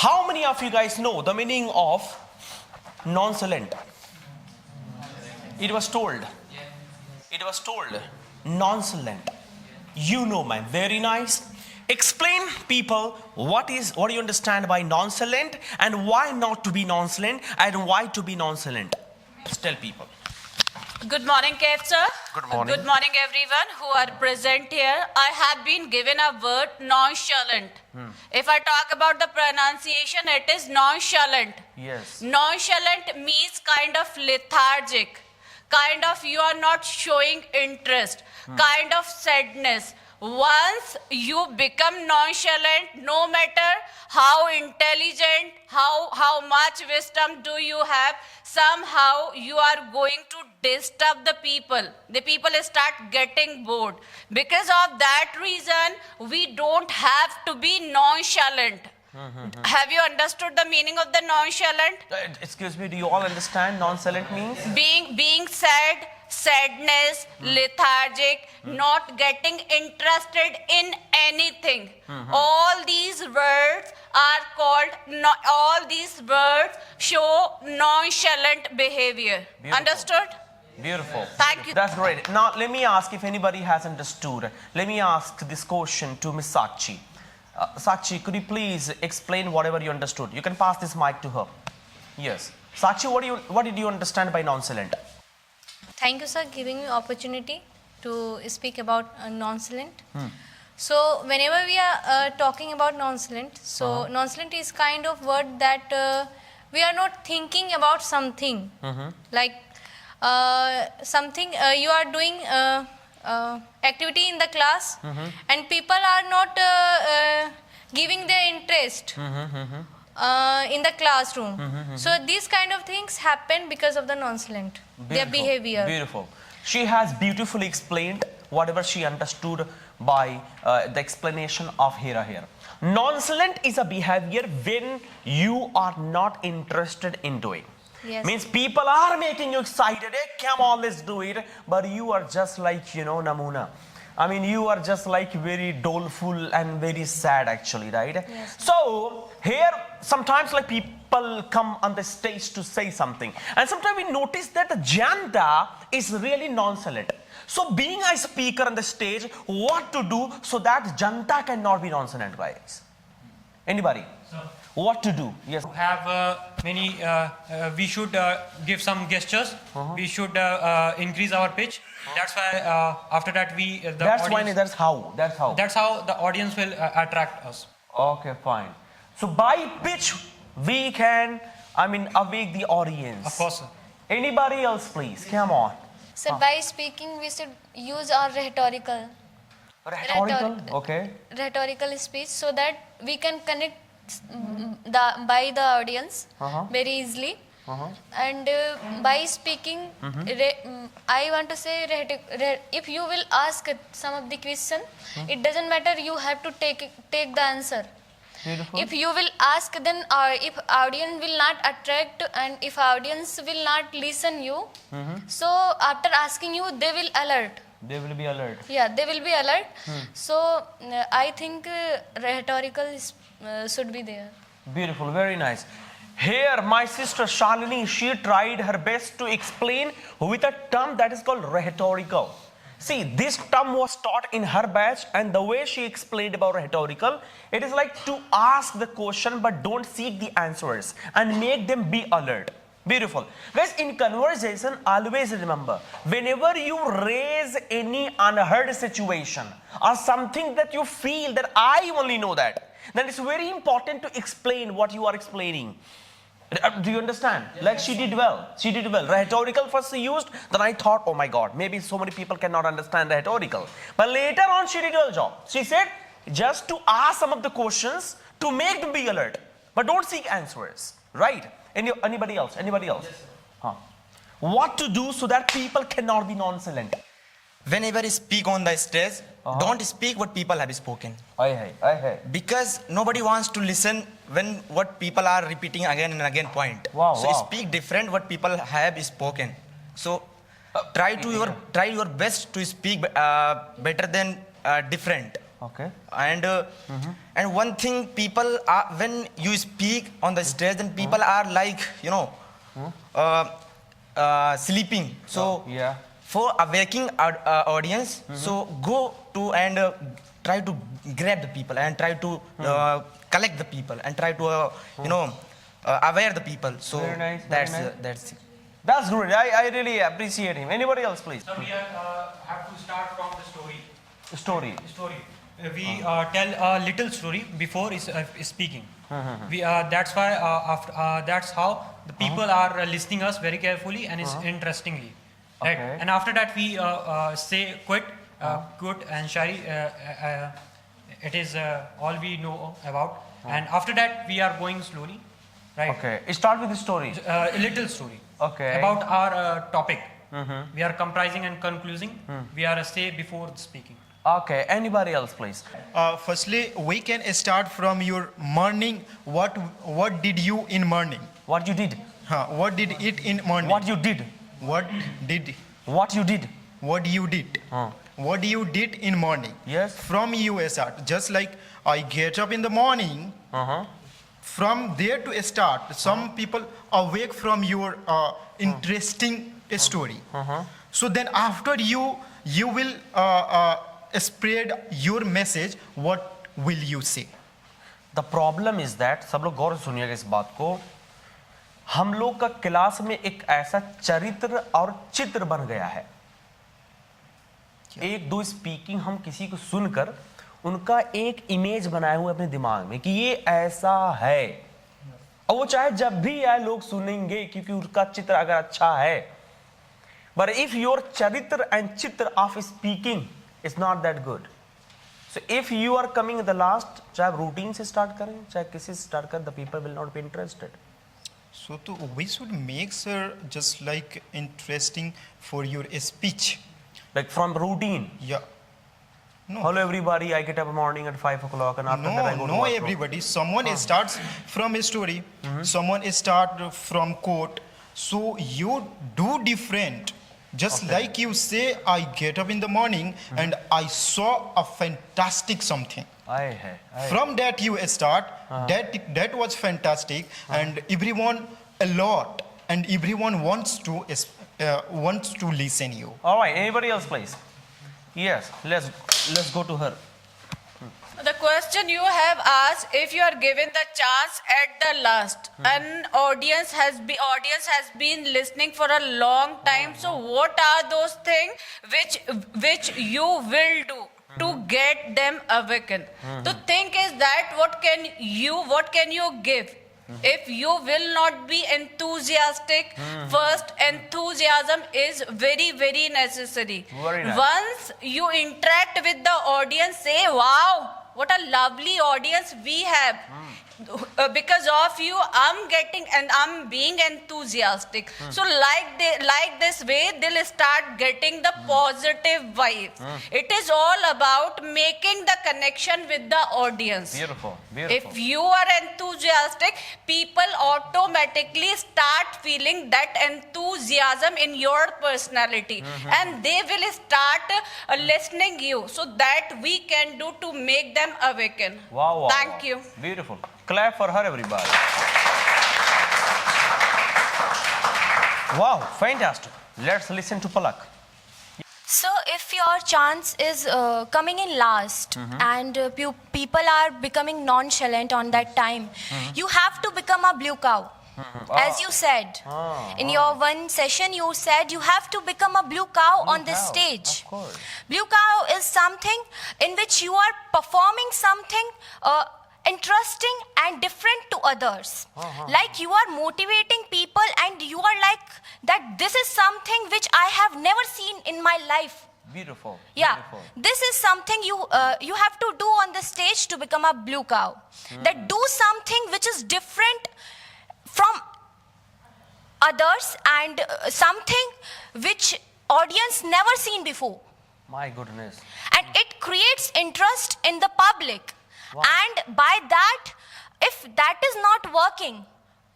How many of you guys know the meaning of nonchalant? It was told. It was told. Nonchalant. You know, man. Very nice. Explain people what do you understand by nonchalant and why not to be nonchalant and why to be nonchalant. Just tell people. Good morning, Kev sir. Good morning. Good morning, everyone who are present here. I have been given a word nonchalant. If I talk about the pronunciation, it is nonchalant. Yes. Nonchalant means kind of lethargic, kind of you are not showing interest, kind of sadness. Once you become nonchalant, no matter how intelligent, how much wisdom do you have, somehow you are going to disturb the people. The people start getting bored. Because of that reason, we don't have to be nonchalant. Have you understood the meaning of the nonchalant? Excuse me, do you all understand nonchalant means? Being sad, sadness, lethargic, not getting interested in anything. All these words are called, all these words show nonchalant behavior. Beautiful. Understood? Beautiful. Thank you. That's great. Now, let me ask if anybody has understood. Let me ask this question to Miss Sakshi. Sakshi, could you please explain whatever you understood? You can pass this mic to her. Yes. Sakshi, what did you understand by nonchalant? Thank you, sir, giving me opportunity to speak about nonchalant. So, whenever we are talking about nonchalant, so nonchalant is kind of word that we are not thinking about something. Like something you are doing activity in the class, and people are not giving their interest in the classroom. So these kind of things happen because of the nonchalant, their behavior. Beautiful. She has beautifully explained whatever she understood by the explanation of Hera here. Nonchalant is a behavior when you are not interested in doing. Yes. Means people are making you excited. Hey, come on, let's do it. But you are just like, Namuna. I mean, you are just like very doleful and very sad actually, right? Yes. So here, sometimes like people come on the stage to say something. And sometimes we notice that the janta is really nonchalant. So being a speaker on the stage, what to do so that janta cannot be nonchalant, guys? Anybody? What to do? Yes. Have we should give some gestures. We should increase our pitch. That's why after that That's how the audience will attract us. Okay, fine. So by pitch we can awake the audience. Of course, sir. Anybody else, please? Come on. So by speaking, we should use our rhetorical Okay. rhetorical speech so that we can connect by the audience very easily. And by speaking, I want to say if you will ask some of the question, it doesn't matter, you have to take the answer. Beautiful. If you will ask, then if audience will not attract and if audience will not listen you, so after asking you, they will alert. They will be alert. Yeah, they will be alert. So I think rhetorical should be there. Beautiful, very nice. Here, my sister Shalini, she tried her best to explain with a term that is called rhetorical. See, this term was taught in her batch, and the way she explained about rhetorical, it is like to ask the question but don't seek the answers and make them be alert. Beautiful. Guys, in conversation, always remember, whenever you raise any unheard situation or something that you feel that I only know that, then it's very important to explain what you are explaining. Do you understand? Yes. Like she did well. She did well. Rhetorical first she used, then I thought, oh my God, maybe so many people cannot understand rhetorical. But later on, she did well job. She said, just to ask some of the questions to make them be alert, but don't seek answers. Right? Anybody else? Anybody else? Yes, what to do so that people cannot be nonchalant? Whenever you speak on the stage, don't speak what people have spoken. I Because nobody wants to listen when what people are repeating again and again point. Wow, so wow. speak different what people have spoken. So try your best to speak better than different. Okay. And one thing, people are, when you speak on the stage, then people are like, sleeping. So Yeah. for a waking audience, so go to and try to grab the people and try to collect the people and try to aware the people. So Very nice, very that's nice. that's it. That's great. I really appreciate him. Anybody else, please? So we have to start from the story. Story. We tell a little story before speaking. That's why that's how the people are listening us very carefully and is interestingly. Right? Okay. And after that we say quit and shari. It is all we know about. And after that we are going slowly. Right. Okay. Start with the story. A little story. Okay. About our topic. We are comprising and concluding. We are say before speaking. Okay. Anybody else, please? Firstly, we can start from your morning. What did you in morning? What you did? What did it in morning? What you did? What did What you did? what you did? What you did in morning? Yes. From you start. Just like I get up in the morning. From there to start, some people awake from your interesting story. So then after you will spread your message. What will you say? The problem is that, सब लोग गौर से सुनिएगा इस बात को, हम लोग का क्लास में एक ऐसा चरित्र और चित्र बन गया है। एक दो स्पीकिंग हम किसी को सुनकर उनका एक इमेज बनाए हुए अपने दिमाग में कि ये ऐसा है, और वो चाहे जब भी आए लोग सुनेंगे क्योंकि उसका चित्र अगर अच्छा है। बट इफ योर चरित्र एंड चित्र of speaking is not that good, so if you are coming at the last, चाहे रूटीन से स्टार्ट करें चाहे किसी से स्टार्ट करें, the people will not be interested. So we should make sir just like interesting for your speech. Like from routine. Yeah. No. Hello everybody, I get up in the morning at 5 o'clock and after that I go to No, work. everybody. Someone starts from a story. Someone start from quote. So you do different. Just like you say, I get up in the morning and I saw a fantastic something. आए है, आए। From that you start. That was fantastic, and everyone a lot, and everyone wants to listen you. All right, anybody else please? Yes, let's go to her. The question you have asked, if you are given the chance at the last, an audience has been listening for a long time. So what are those things which you will do to get them awakened? The thing is that what can you give? If you will not be enthusiastic, first enthusiasm is very, very necessary. Very nice. Once you interact with the audience, say, wow, what a lovely audience we have. Because of you, I'm being enthusiastic. So like this way, they'll start getting the positive vibes. It is all about making the connection with the audience. Beautiful, beautiful. If you are enthusiastic, people automatically start feeling that enthusiasm in your personality, and they will start listening you, so that we can do to make them awaken. Wow, wow. Thank you. Beautiful. Clap for her, everybody. Wow, fantastic. Let's listen to Palak. So, if your chance is coming in last and people are becoming nonchalant on that time, you have to become a blue cow. As you said, in your one session, you said you have to become a blue cow on this cow, stage. of course. Blue cow is something in which you are performing something interesting and different to others. Like you are motivating people and you are like that this is something which I have never seen in my life. Beautiful. Yeah, Beautiful. this is something you have to do on the stage to become a blue cow. That do something which is different from others and something which audience never seen before. My goodness. And it creates interest in the public. Wow. And by that, if that is not working,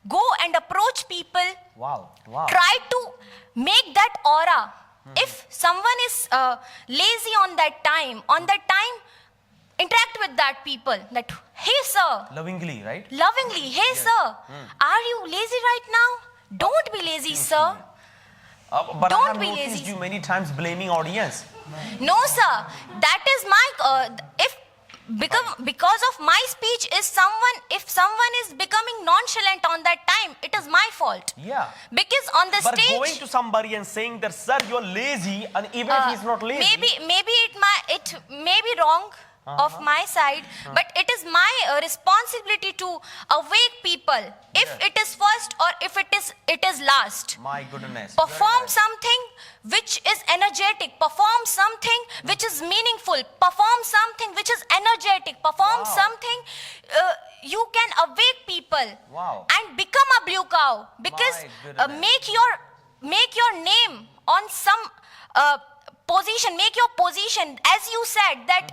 go and approach people. Wow. Wow. Try to make that aura. If someone is lazy on that time, interact with that people. That, hey sir, Lovingly, right? lovingly, hey sir, are you lazy right now? Don't be lazy, sir. But Don't I have be noticed lazy. you many times blaming audience. No, sir. That is my if because of my speech is if someone is becoming nonchalant on that time, it is my fault. Yeah. Because on the But stage, going to somebody and saying that, sir, you're lazy, and even if he's not lazy. maybe it may be wrong of my side, but it is my responsibility to awake people. If it is first or if it is last. My goodness. Perform something which is energetic. Perform something which is meaningful. Perform something which is energetic. Perform Wow. something you can awake people. Wow. And become a blue cow. Because My goodness. make your name on some position. Make your position. As you said that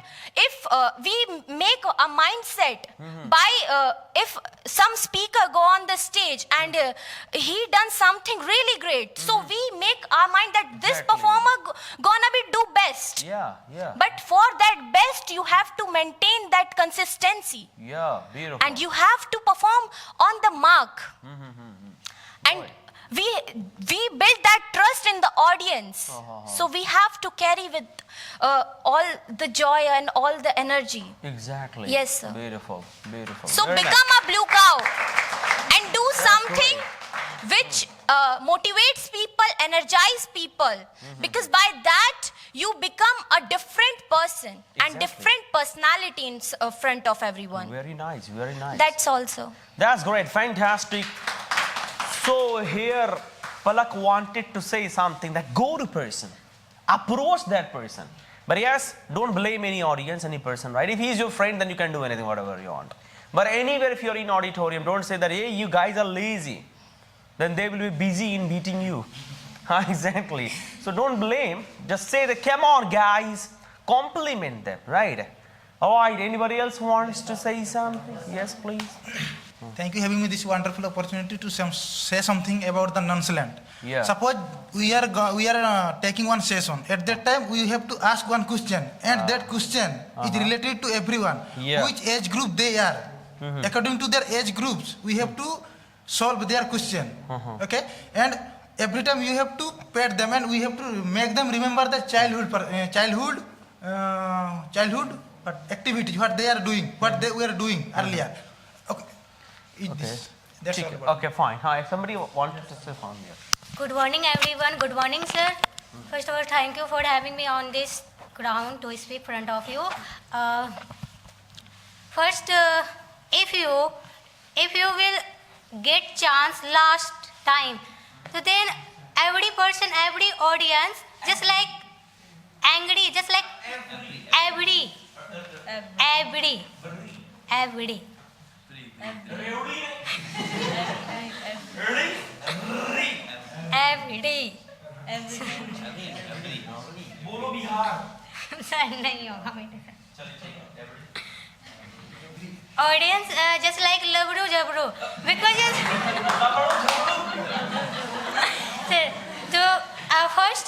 if we make a mindset by if some speaker go on the stage and he done something really great, so we make our mind that this Exactly. performer gonna be do best. Yeah, yeah. But for that best, you have to maintain that consistency. Yeah, beautiful. And you have to perform on the mark. And we build that trust in the audience. So we have to carry with all the joy and all the energy. Exactly. Yes, sir. Beautiful, beautiful. So Very nice. become a blue cow and do something which motivates people, energize people. Because by that, you become a different person and Exactly. different personality in front of everyone. Very nice, very nice. That's also. That's great, fantastic. So here, Palak wanted to say something that go to person, approach that person. But yes, don't blame any audience, any person, right? If he's your friend, then you can do anything, whatever you want. But anywhere, if you're in auditorium, don't say that, hey, you guys are lazy. Then they will be busy in beating you. Exactly. So don't blame. Just say that, come on, guys. Compliment them, right? All right, anybody else wants to say something? Yes, please. Thank you having me this wonderful opportunity to say something about the nonchalant. Yeah. Suppose we are taking one session. At that time we have to ask one question, and that question is related to everyone. Yeah. Which age group they are. According to their age groups, we have to solve their question. Okay, and every time you have to pet them, and we have to make them remember the childhood activities, what they are doing, what they were doing earlier. Okay. That's all about it. Okay, fine. Hi, somebody wanted to say something here. Good morning, everyone. Good morning, sir. First of all, thank you for having me on this ground to speak in front of you. First, if you will get chance last time, so then every person, every audience, just like angry, just like every. नहीं होगा मेरे से audience just like labru jabru because so first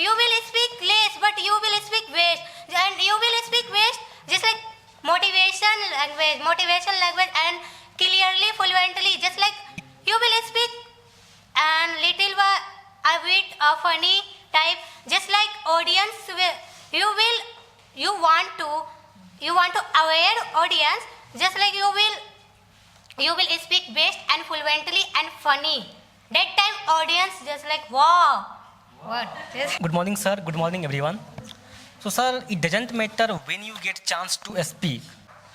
you will speak less but you will speak waste and you will speak waste just like motivation language and clearly fluently just like you will speak and little a bit funny type just like audience you want to aware audience just like you will speak best and fluently and funny that time audience just like wow what this Good morning, sir. Good morning, everyone. So, sir, it doesn't matter when you get chance to speak.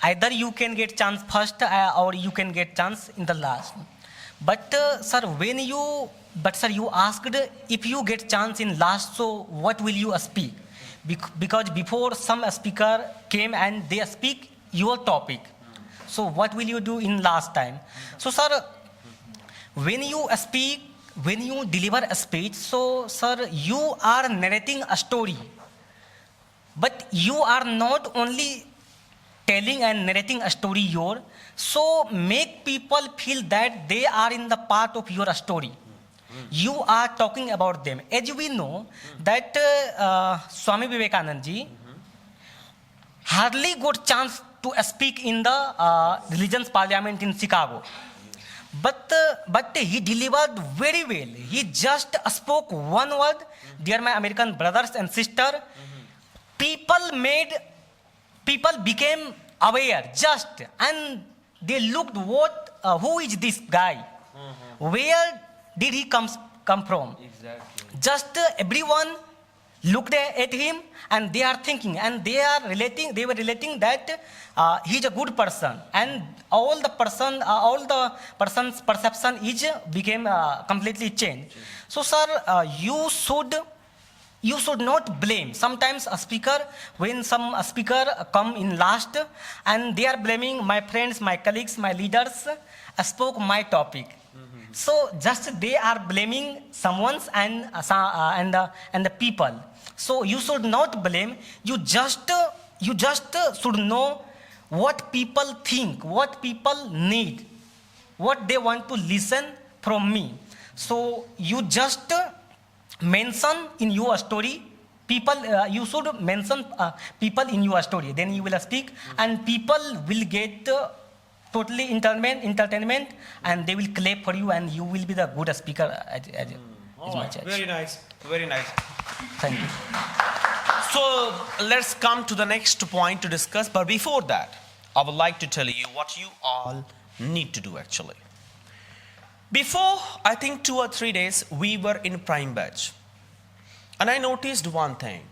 Either you can get chance first or you can get chance in the last. But, sir, you asked if you get chance in last, so what will you speak? Because before some speaker came and they speak your topic. So, what will you do in last time? So, sir, when you speak, when you deliver a speech, so sir, you are narrating a story. But you are not only telling and narrating a story your, so make people feel that they are in the part of your story. You are talking about them. As we know that Swami Vivekananda ji, hardly got chance to speak in the religions parliament in Chicago. But he delivered very well. He just spoke one word, dear my American brothers and sisters. People became aware just, and they looked who is this guy? Where did he come from? Exactly. Just everyone looked at him and they are thinking and they were relating that he's a good person, and all the person's perception became completely changed. So sir, you should not blame. Sometimes a speaker, when some speaker come in last and they are blaming my friends, my colleagues, my leaders spoke my topic. So just they are blaming someone's and the people. So you should not blame. You just should know what people think, what people need, what they want to listen from me. So you just mention in your story people. You should mention people in your story. Then you will speak, and people will get totally entertainment, and they will clap for you, and you will be the good speaker is my church. Very nice, very nice. Thank you. So let's come to the next point to discuss. But before that, I would like to tell you what you all need to do actually. Before, I think 2 or 3 days, we were in prime batch. And I noticed one thing.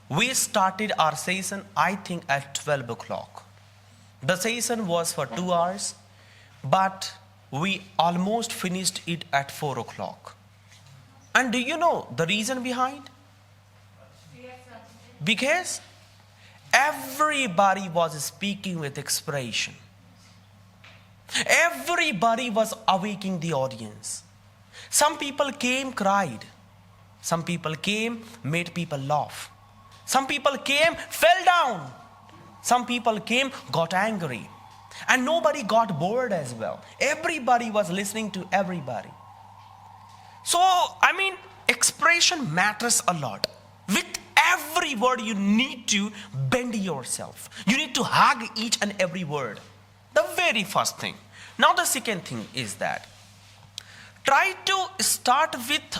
We started our session, I think, at 12 o'clock. The session was for 2 hours, but we almost finished it at 4 o'clock. And do you know the reason behind? Because everybody was speaking with expression. Everybody was awaking the audience. Some people came, cried. Some people came, made people laugh. Some people came, fell down. Some people came, got angry. And nobody got bored as well. Everybody was listening to everybody. So, expression matters a lot. With every word, you need to bend yourself. You need to hug each and every word. The very first thing. Now, the second thing is that try to start with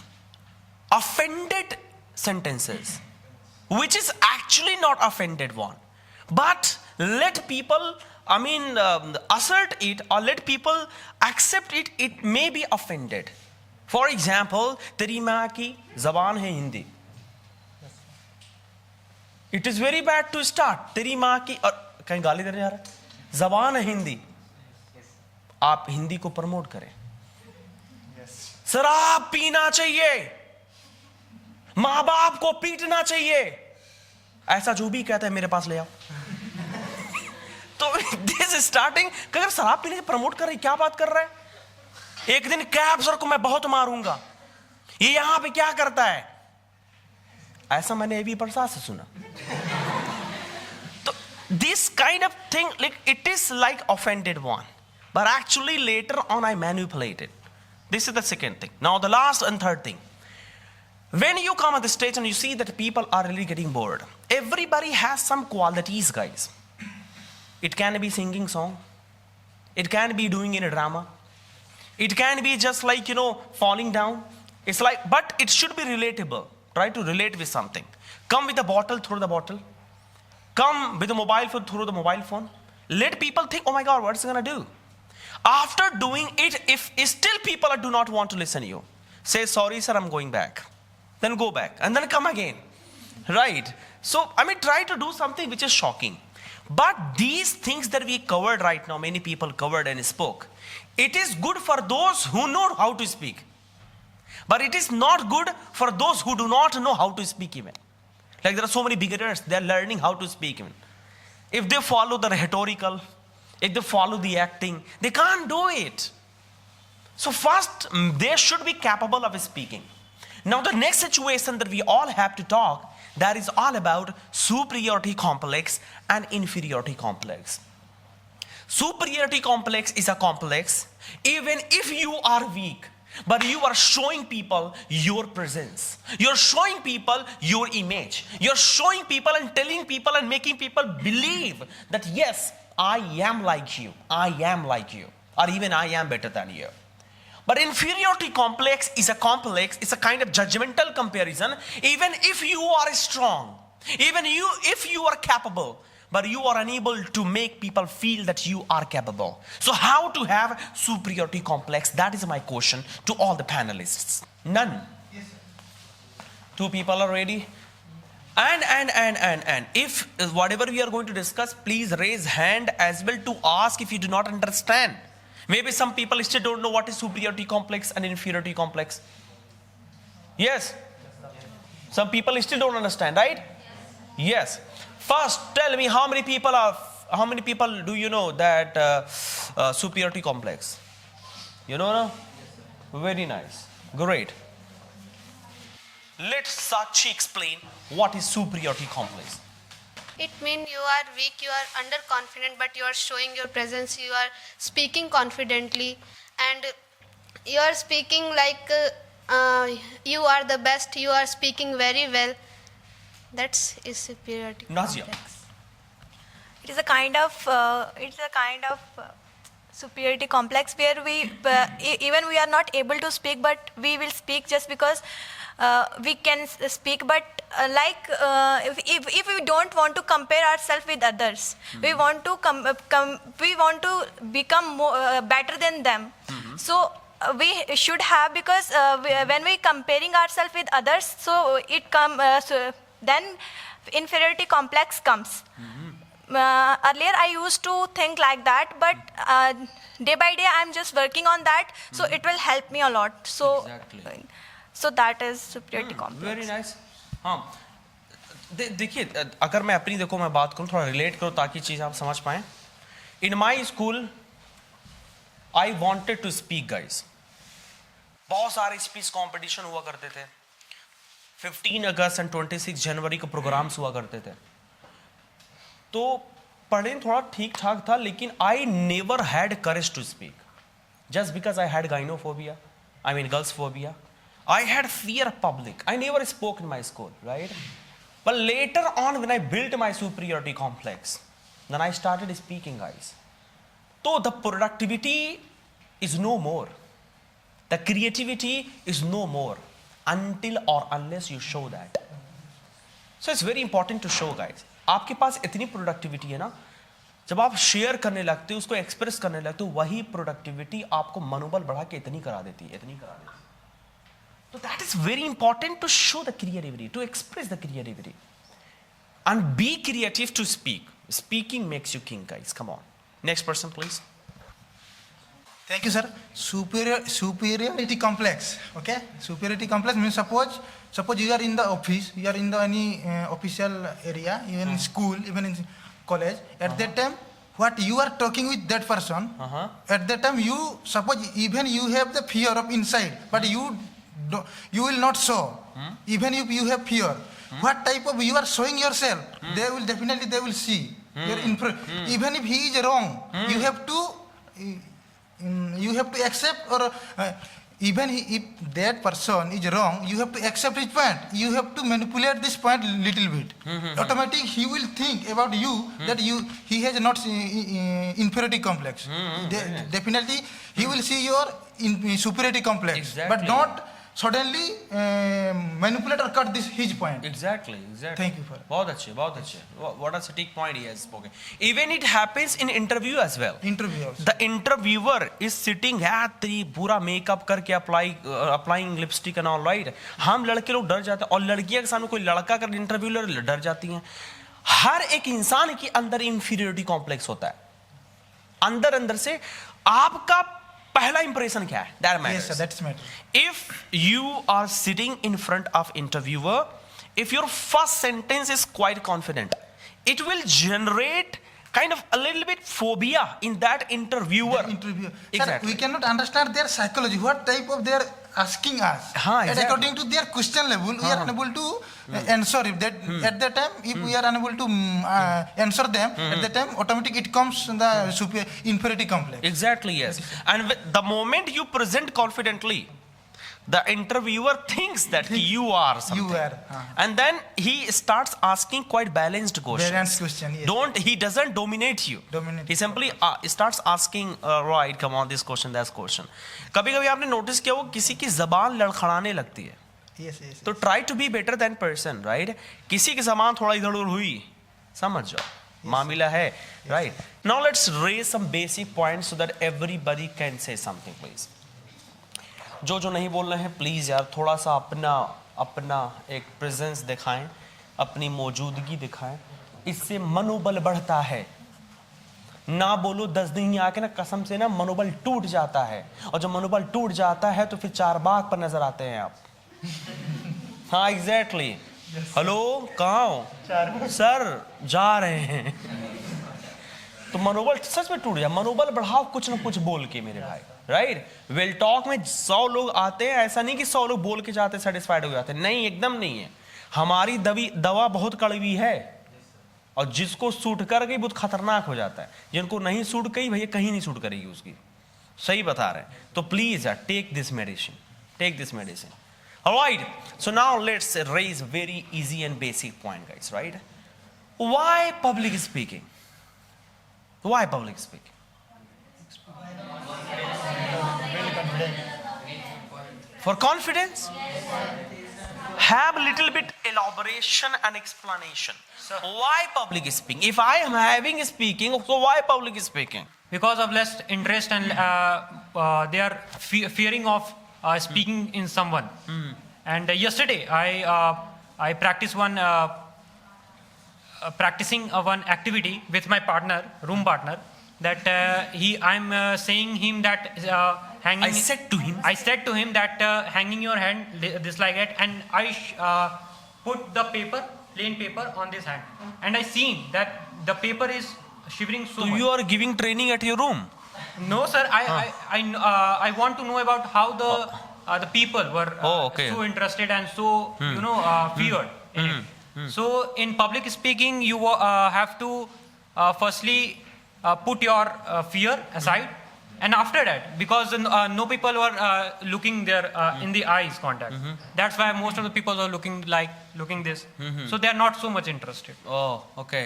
offended sentences, which is actually not offended one. But let people, assert it, or let people accept it, it may be offended. For example, तेरी माँ की ज़बान है Hindi. It is very bad to start. तेरी माँ की, और कहीं गाली देने जा रहा है, ज़बान है हिंदी. आप हिंदी को प्रमोट करें. शराब पीना चाहिए, माँ बाप को पीटना चाहिए, ऐसा जो भी कहता है मेरे पास ले आओ. तो दिस स्टार्टिंग, अगर शराब पीने से प्रमोट कर रही, क्या बात कर रहा है? एक दिन कैब सर को मैं बहुत मारूंगा, ये यहां पे क्या करता है, ऐसा मैंने एवी प्रसाद से सुना. तो this kind of thing, like it is like offended one, but actually later on I manipulated. This is the second thing. Now the last and third thing. When you come on the stage and you see that people are really getting bored, everybody has some qualities, guys. It can be singing song. It can be doing in a drama. It can be just like, falling down. It's like, but it should be relatable. Try to relate with something. Come with a bottle, throw the bottle. Come with a mobile phone, throw the mobile phone. Let people think, oh my God, what's it gonna do? After doing it, if still people do not want to listen to you, say, sorry, sir, I'm going back. Then go back and then come again. Right? So, try to do something which is shocking. But these things that we covered right now, many people covered and spoke. It is good for those who know how to speak. But it is not good for those who do not know how to speak even. Like there are so many beginners, they are learning how to speak even. If they follow the rhetorical, if they follow the acting, they can't do it. So first, they should be capable of speaking. Now the next situation that we all have to talk, that is all about superiority complex and inferiority complex. Superiority complex is a complex, even if you are weak, but you are showing people your presence. You're showing people your image. You're showing people and telling people and making people believe that yes, I am like you. I am like you. Or even I am better than you. But inferiority complex is a complex, it's a kind of judgmental comparison. Even if you are strong, if you are capable, but you are unable to make people feel that you are capable. So how to have superiority complex? That is my question to all the panelists. None. Yes, sir. 2 people are ready. And if whatever we are going to discuss, please raise hand as well to ask if you do not understand. Maybe some people still don't know what is superiority complex and inferiority complex. Yes? Some people still don't understand, right? Yes. First, tell me how many people do you know that superiority complex? You know now? Very nice. Great. Let Sakshi explain what is superiority complex. It means you are weak, you are underconfident, but you are showing your presence, you are speaking confidently, and you are speaking like you are the best, you are speaking very well. That's is superiority Nazia. complex. It is a kind of superiority complex where we even we are not able to speak, but we will speak just because we can speak. But if we don't want to compare ourselves with others, we want to we want to become more, better than them. So we should have, because when we comparing ourselves with others, so it then inferiority complex comes. Earlier I used to think like that, but day by day I'm just working on that, so it will help me a lot. So Exactly. so that is superiority complex. Very nice. हाँ, देखिए, अगर मैं अपनी मैं बात करूँ, थोड़ा relate करूँ ताकि चीज़ आप समझ पाएं. In my school I wanted to speak guys. बहुत सारे स्पीच कॉम्पिटिशन हुआ करते थे. 15 अगस्त एंड 26 जनवरी के प्रोग्राम्स हुआ करते थे. तो पढ़ने थोड़ा ठीक ठाक था, लेकिन I never had courage to speak just because I had gynophobia, I mean girls phobia. I had fear of public. I never spoke in my school, right? But later on, when I built my superiority complex, then I started speaking, guys. So the productivity is no more. The creativity is no more until or unless you show that. So it's very important to show, guys. आपके पास इतनी productivity है ना, जब आप share करने लगते हो, उसको एक्सप्रेस करने लगते हो, वही प्रोडक्टिविटी आपको मनोबल बढ़ा के इतनी करा देती है. So that is very important to show the creativity, to express the creativity. And be creative to speak. Speaking makes you king, guys. Come on. Next person, please. Thank you, sir. Superiority complex. Okay. Superiority complex means suppose you are in the office, you are in the any official area, even in school, even in college. At that time, what you are talking with that person, at that time you suppose even you have the fear of inside, but you will not show. Even if you have fear, what type of you are showing yourself, they will definitely see. Even if he is wrong, you have to accept, or even if that person is wrong, you have to accept his point. You have to manipulate this point little bit. Automatically he will think about you that he has not inferiority complex. Definitely he will see your superiority complex. Exactly. But not suddenly manipulate or cut his point. Exactly. Thank you for बहुत अच्छे. What a sticking point he has spoken. Even it happens in interview as well. Interview also. The interviewer is sitting at the पूरा makeup करके applying lipstick and all, right? हम लड़के लोग डर जाते हैं, और लड़कियां के सामने कोई लड़का कर इंटरव्यू डर जाती हैं. हर एक इंसान के अंदर इंफीरियरिटी कॉम्प्लेक्स होता है. अंदर से आपका पहला इंप्रेशन क्या है? That matters. Yes, sir, that's matter. If you are sitting in front of interviewer, if your first sentence is quite confident, it will generate kind of a little bit phobia in that interviewer. Interview. Exactly. Sir, we cannot understand their psychology. What type of they are asking us? Exactly. And according to their question level, we are unable to answer. If that at that time, if we are unable to answer them, at that time, automatically it comes the inferiority complex. Exactly, yes. And the moment you present confidently, The interviewer thinks that you are something. You are, And then he starts asking quite balanced questions. Balanced question, yes. He doesn't dominate you. Dominate. He simply starts asking, right, come on, this question, that question. कभी कभी आपने notice किया वो किसी की जबान लड़खड़ाने लगती है. Yes, yes. तो try to be better than person, right? किसी की जबान थोड़ा इधर उधर हुई, समझ जाओ, मामला है, right? Now let's raise some basic points so that everybody can say something, please. जो नहीं बोल रहे हैं प्लीज़ यार थोड़ा सा अपना एक प्रेजेंस दिखाएं, अपनी मौजूदगी दिखाएं, इससे मनोबल बढ़ता है. ना बोलो 10 दिन ही आके ना कसम से ना मनोबल टूट जाता है, और जब मनोबल टूट जाता है तो फिर चारबाग पर नजर आते हैं आप. हाँ एग्जैक्टली. हेलो कहाँ हो सर, जा रहे हैं. तो मनोबल सच में टूट जाए. मनोबल बढ़ाओ कुछ ना कुछ बोल के मेरे भाई, राइट? वेल टॉक में 100 लोग आते हैं, ऐसा नहीं कि 100 लोग बोल के जाते सेटिस्फाइड हो जाते, नहीं, एकदम नहीं है. हमारी दवा बहुत कड़वी है, और जिसको सूट कर गई बहुत खतरनाक हो जाता है. जिनको नहीं सूट करी भैया कहीं नहीं सूट करेगी उसकी. सही बता रहे हैं. तो प्लीज यार take this medicine. Alright, so now let's raise very easy and basic point guys, right? Why public speaking? Why public speaking? For confidence? Have a little bit elaboration and explanation. Why public speaking? If I am having speaking, so why public speaking? Because of less interest and they are fearing of speaking in someone. And yesterday I practiced practicing one activity with my room partner, that I'm saying him that hanging. I said to him that hanging your hand this like that, and I put the plain paper on this hand, and I seen that the paper is shivering so much. You are giving training at your room? No sir, I want to know about how the people were so interested and so feared in it. So in public speaking, you have to firstly put your fear aside, and after that, because no people were looking there in the eyes contact. That's why most of the people are looking this. So they are not so much interested. Oh, okay.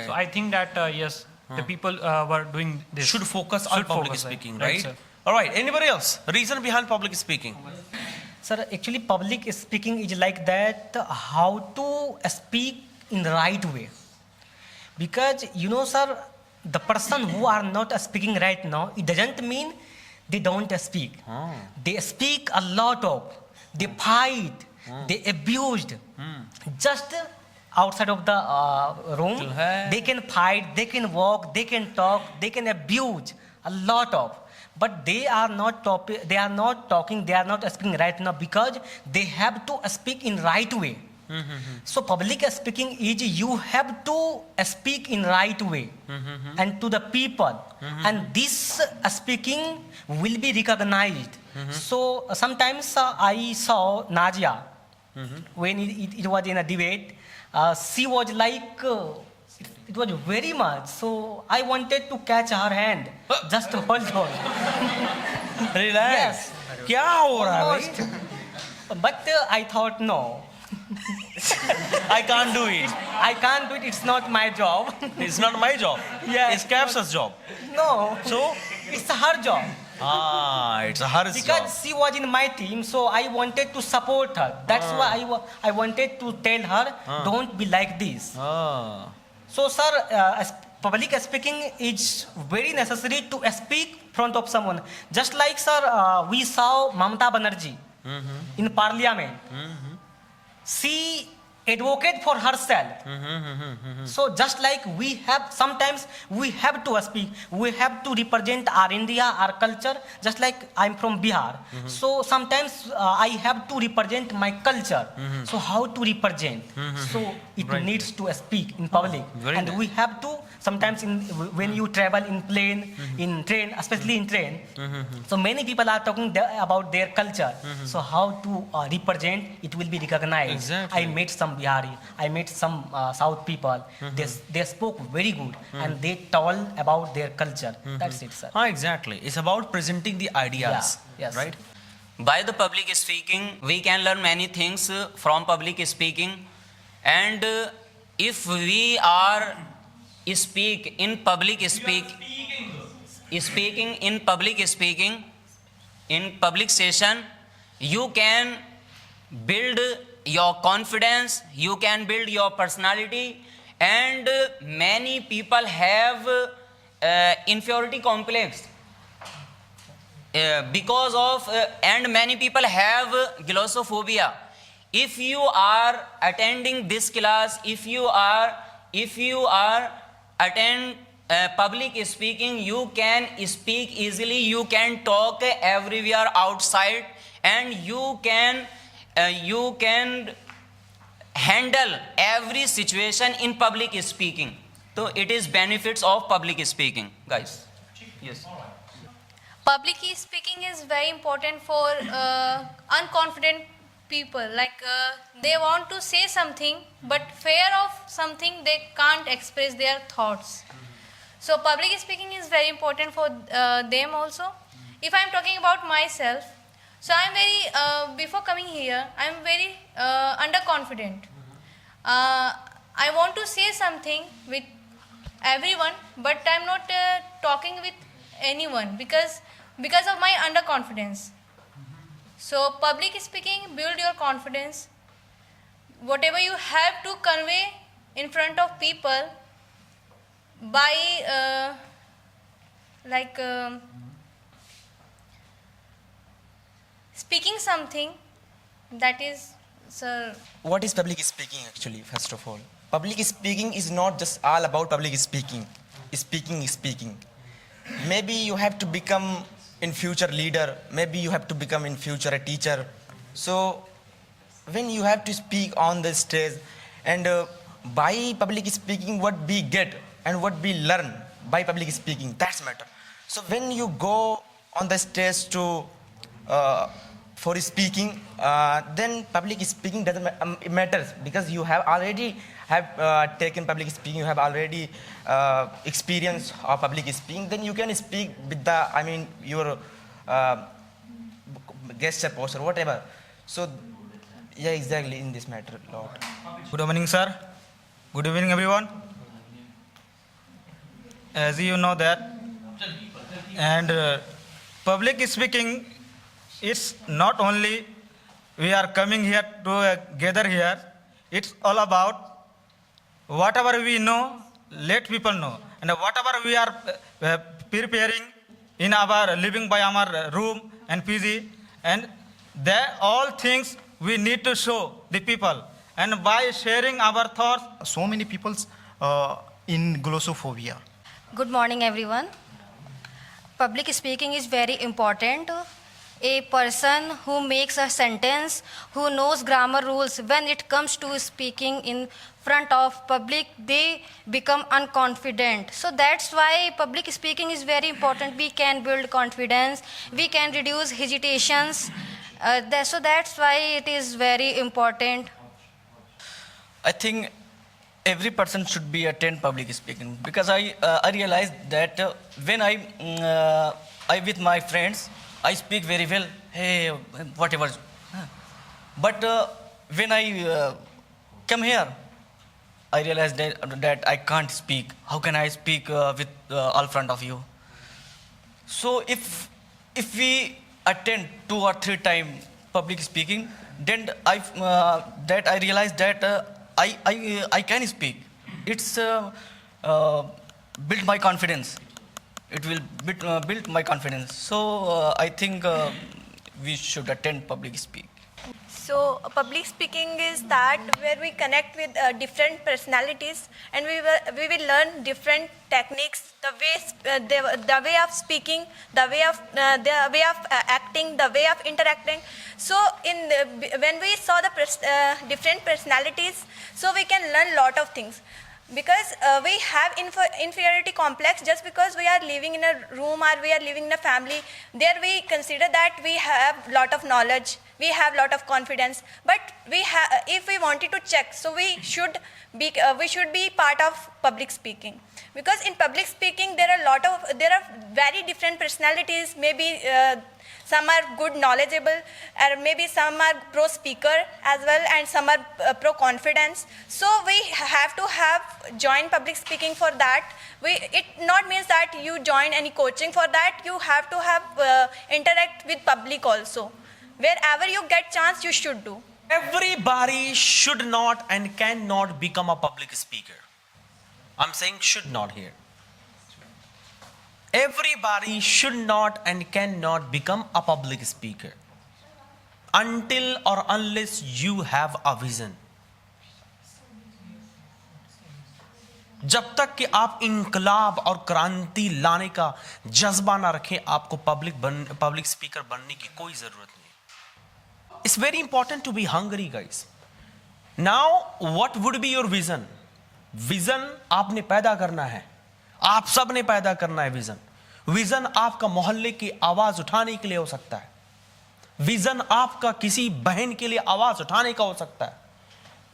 So I think that yes, the people were doing this. Should focus on public speaking, right? Sir. All right. Anybody else? Reason behind public speaking? Sir, actually public speaking is like that, how to speak in the right way. Because sir, the person who are not speaking right now, it doesn't mean they don't speak. They speak a lot of, they fight, they abused. Just outside of the room, they can fight, they can walk, they can talk, they can abuse a lot of. But they are not talking, they are not speaking right now, because they have to speak in right way. So public speaking is you have to speak in right way and to the people, and this speaking will be recognized. So sometimes I saw Najia when it was in a debate. She was like it was very much, so I wanted to catch her hand, just to hold on. Relax. Yes. क्या हो रहा है Almost. भाई? But I thought no, I can't do it. I can't do it. It's not my job. It's not my job. Yes. It's Capsa's job. No. So? It's her job. It's her job. Because she was in my team, so I wanted to support her. That's why I wanted to tell her, don't be like this. So, sir, public speaking is very necessary to speak in front of someone. Just like, sir, we saw Mamata Banerjee in Parliament. She advocate for herself. So just like sometimes we have to speak, we have to represent our India, our culture. Just like I'm from Bihar, so sometimes I have to represent my culture. So how to represent? So it needs to speak in public, and we have to sometimes when you travel in plane, in train, especially in train. So many people are talking about their culture. So how to represent? It will be recognized. Exactly. I met some Bihari, I met some South people. They spoke very good, and they told about their culture. That's it, sir. Exactly. It's about presenting the ideas, Yeah, yes. right? By the public speaking, we can learn many things from public speaking. And if we are speaking in public session, you can build your confidence, you can build your personality, and many people have inferiority complex because of and many people have glossophobia. If you are attending this class, if you are attend public speaking, you can speak easily, you can talk everywhere outside, and you can handle every situation in public speaking. So it is benefits of public speaking, guys. Yes. Public speaking is very important for unconfident people. Like they want to say something, but fear of something they can't express their thoughts. So public speaking is very important for them also. If I'm talking about myself, so I'm very, before coming here, I'm very underconfident. I want to say something with everyone, but I'm not talking with anyone because of my underconfidence. So public speaking build your confidence. Whatever you have to convey in front of people by speaking something, that is, sir. What is public speaking actually, first of all? Public speaking is not just all about public speaking. Speaking. Maybe you have to become in future leader, maybe you have to become in future a teacher. So when you have to speak on the stage, and by public speaking what we get and what we learn by public speaking, that's matter. So when you go on the stage to for speaking, then public speaking doesn't it matters, because you have already taken public speaking, you have already experience of public speaking, then you can speak with the, your gesture, posture, whatever. So, yeah, exactly in this matter, Lord. Good evening, sir. Good evening, everyone. As you know that, and public speaking is not only we are coming here to gather here, it's all about whatever we know, let people know. And whatever we are preparing in our living by our room and PG, and that all things we need to show the people. And by sharing our thoughts, So many people's in glossophobia. Good morning, everyone. Public speaking is very important. A person who makes a sentence, who knows grammar rules, when it comes to speaking in front of public, they become unconfident. So that's why public speaking is very important. We can build confidence, we can reduce hesitations. So that's why it is very important. I think every person should be attend public speaking, because I realized that when I with my friends, I speak very well, hey, whatever. But when I come here, I realized that I can't speak. How can I speak with all front of you? So if we attend 2 or 3 times public speaking, then I realized that I can speak. It's build my confidence. It will build my confidence. So I think we should attend public speak. So public speaking is that where we connect with different personalities, and we will learn different techniques, the way of speaking, the way of acting, the way of interacting. So when we saw the different personalities, so we can learn lot of things. Because we have inferiority complex just because we are living in a room or we are living in a family. There we consider that we have lot of knowledge, we have lot of confidence, but if we wanted to check, so we should be part of public speaking. Because in public speaking there are very different personalities. Maybe Some are good knowledgeable, or maybe some are pro speaker as well, and some are pro confidence. So we have to have join public speaking for that. It not means that you join any coaching for that. You have to have interact with public also. Wherever you get chance, you should do. Everybody should not and cannot become a public speaker. I'm saying should not here. Everybody should not and cannot become a public speaker until or unless you have a vision. जब तक कि आप इनकलाब और क्रांति लाने का जज्बा ना रखें, आपको पब्लिक स्पीकर बनने की कोई जरूरत नहीं. It's very important to be hungry, guys. Now, what would be your vision? Vision आपने पैदा करना है. आप सब ने पैदा करना है विजन. विजन आपका मोहल्ले की आवाज उठाने के लिए हो सकता है. विजन आपका किसी बहन के लिए आवाज उठाने का हो सकता है.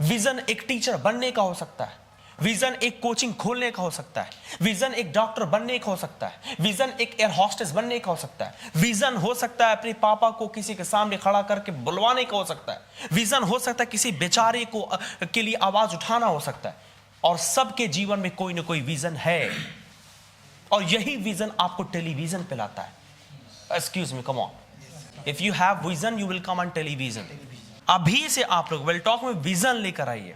विजन एक टीचर बनने का हो सकता है. विजन एक कोचिंग खोलने का हो सकता है. विजन एक डॉक्टर बनने का हो सकता है. विजन एक एयर हॉस्टेस बनने का हो सकता है. विजन हो सकता है अपने पापा को किसी के सामने खड़ा करके बुलवाने का हो सकता है. विजन हो सकता है किसी बेचारे को के लिए आवाज उठाना हो सकता है. और सबके जीवन में कोई ना कोई विजन है, और यही विजन आपको टेलीविजन पे लाता है. Excuse me, come on. If you have vision you will come on television. अभी से आप लोग वेल टॉक में विजन लेकर आइए.